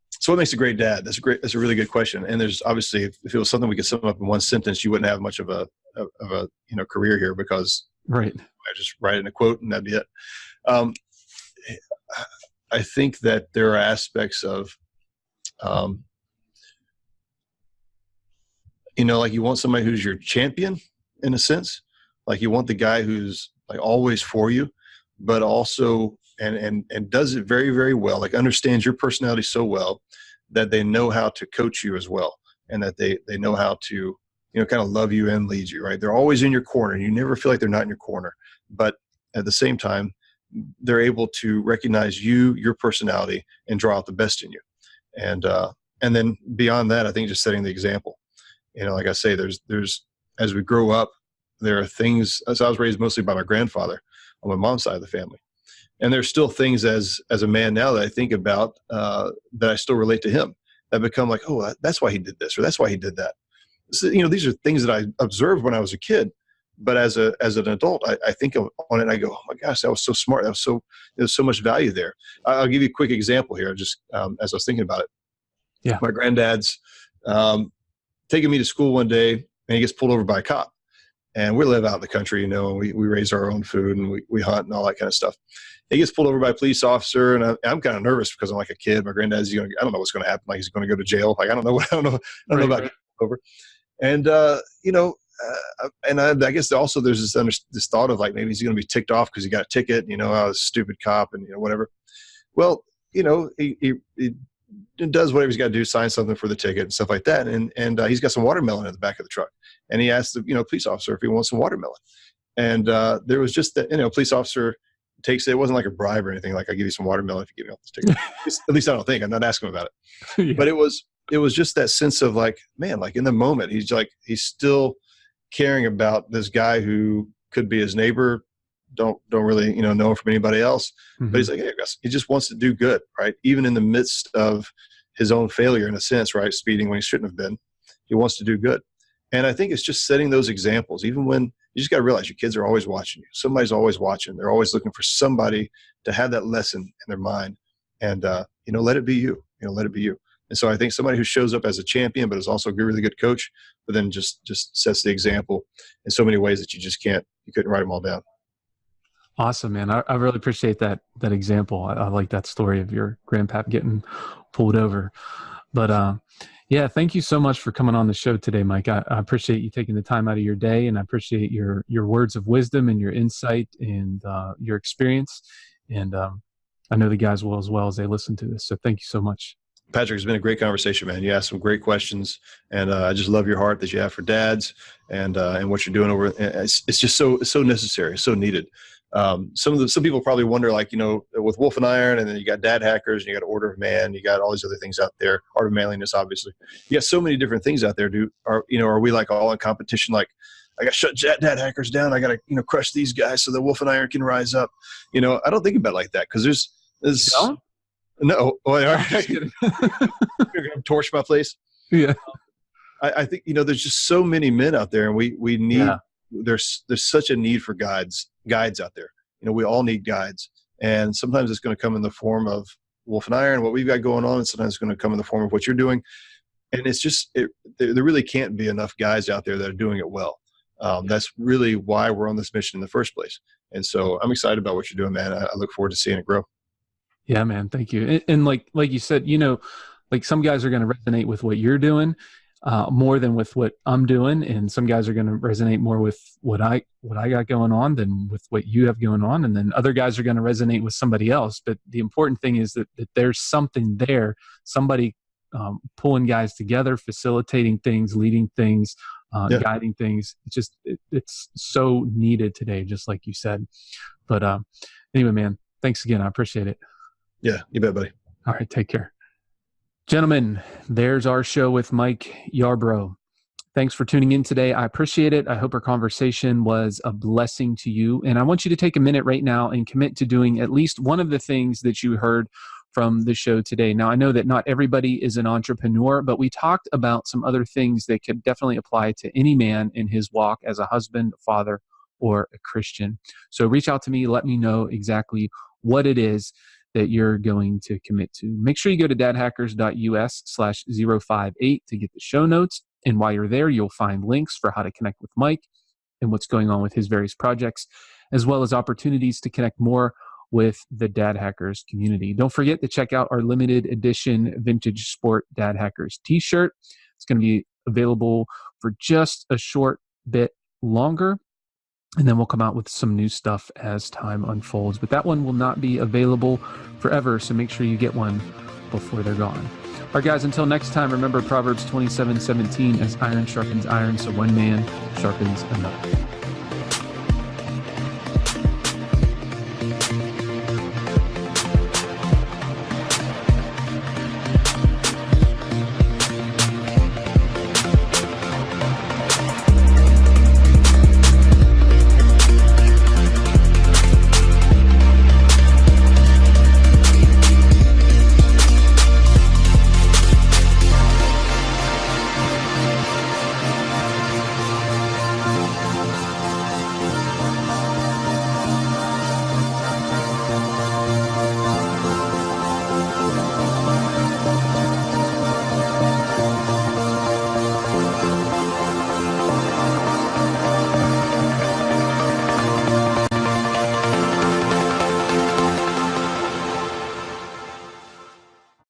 So what makes a great dad? That's a really good question. And there's obviously, if it was something we could sum up in one sentence, you wouldn't have much of a career here because right. I just write it in a quote and that'd be it. I think that there are aspects of, like you want somebody who's your champion in a sense, like you want the guy who's like always for you, but also, and does it very, very well, like understands your personality so well that they know how to coach you as well. And that they know how to, kind of love you and lead you, right? They're always in your corner. You never feel like they're not in your corner, but at the same time, they're able to recognize your personality and draw out the best in you. And then beyond that, I think just setting the example, like I say, there's, as we grow up, there are things, as I was raised mostly by my grandfather on my mom's side of the family. And there's still things as a man now that I think about, that I still relate to him that become like, oh, that's why he did this, or that's why he did that. So, these are things that I observed when I was a kid. But as an adult, I think on it and I go, oh my gosh, that was so smart. There's so much value there. I'll give you a quick example here, just as I was thinking about it. Yeah. My granddad's taking me to school one day and he gets pulled over by a cop. And we live out in the country, and we raise our own food and we hunt and all that kind of stuff. He gets pulled over by a police officer, and I'm kind of nervous because I'm like a kid. My granddad's I don't know what's going to happen. Like he's going to go to jail. Like I don't know about getting over. And and I guess also there's this thought of like maybe he's going to be ticked off because he got a ticket. A stupid cop and whatever. Well, he does whatever he's got to do, sign something for the ticket and stuff like that. And he's got some watermelon in the back of the truck. And he asked the police officer if he wants some watermelon. And there was just that police officer takes it. It wasn't like a bribe or anything. Like I'll give you some watermelon if you give me off this ticket. At least I don't think. I'm not asking him about it. Yeah. But it was just that sense of like, man, like in the moment, he's still caring about this guy who could be his neighbor, don't really, know him from anybody else. Mm-hmm. But he's like, hey, he just wants to do good, right? Even in the midst of his own failure, in a sense, right? Speeding when he shouldn't have been. He wants to do good. And I think it's just setting those examples, even when you just got to realize your kids are always watching you. Somebody's always watching. They're always looking for somebody to have that lesson in their mind. And, let it be you. Let it be you. And so I think somebody who shows up as a champion, but is also a really good coach, but then just sets the example in so many ways that you couldn't write them all down. Awesome, man. I really appreciate that example. I like that story of your grandpap getting pulled over. But yeah, thank you so much for coming on the show today, Mike. I appreciate you taking the time out of your day, and I appreciate your words of wisdom and your insight and your experience. And I know the guys will as well as they listen to this. So thank you so much. Patrick, it's been a great conversation, man. You asked some great questions, and I just love your heart that you have for dads and what you're doing over. It's just so necessary, so needed. Some people probably wonder, like, with Wolf and Iron, and then you got Dad Hackers, and you got Order of Man, you got all these other things out there. Art of Manliness, obviously. You got so many different things out there. Are we like all in competition? Like, I got to shut Dad Hackers down. I got to crush these guys so that Wolf and Iron can rise up. I don't think about it like that, because there's. No, well, you're going to torch my place. Yeah, I think there's just so many men out there, and we need. Yeah. There's such a need for guides out there. We all need guides, and sometimes it's going to come in the form of Wolf and Iron, what we've got going on, and sometimes it's going to come in the form of what you're doing. And it's just there really can't be enough guys out there that are doing it well. That's really why we're on this mission in the first place. And so I'm excited about what you're doing, man. I look forward to seeing it grow. Yeah, man. Thank you. And like you said, like some guys are going to resonate with what you're doing more than with what I'm doing. And some guys are going to resonate more with what I got going on than with what you have going on. And then other guys are going to resonate with somebody else. But the important thing is that there's something there, somebody pulling guys together, facilitating things, leading things, guiding things. It's so needed today, just like you said. But anyway, man, thanks again. I appreciate it. Yeah, you bet, buddy. All right, take care. Gentlemen, there's our show with Mike Yarbrough. Thanks for tuning in today. I appreciate it. I hope our conversation was a blessing to you. And I want you to take a minute right now and commit to doing at least one of the things that you heard from the show today. Now, I know that not everybody is an entrepreneur, but we talked about some other things that could definitely apply to any man in his walk as a husband, father, or a Christian. So reach out to me. Let me know exactly what it is that you're going to commit to. Make sure you go to dadhackers.us/058 to get the show notes. And while you're there, you'll find links for how to connect with Mike and what's going on with his various projects, as well as opportunities to connect more with the Dad Hackers community. Don't forget to check out our limited edition vintage sport Dad Hackers t-shirt. It's going to be available for just a short bit longer. And then we'll come out with some new stuff as time unfolds. But that one will not be available forever, so make sure you get one before they're gone. All right, guys, until next time, remember Proverbs 27:17, as iron sharpens iron, so one man sharpens another.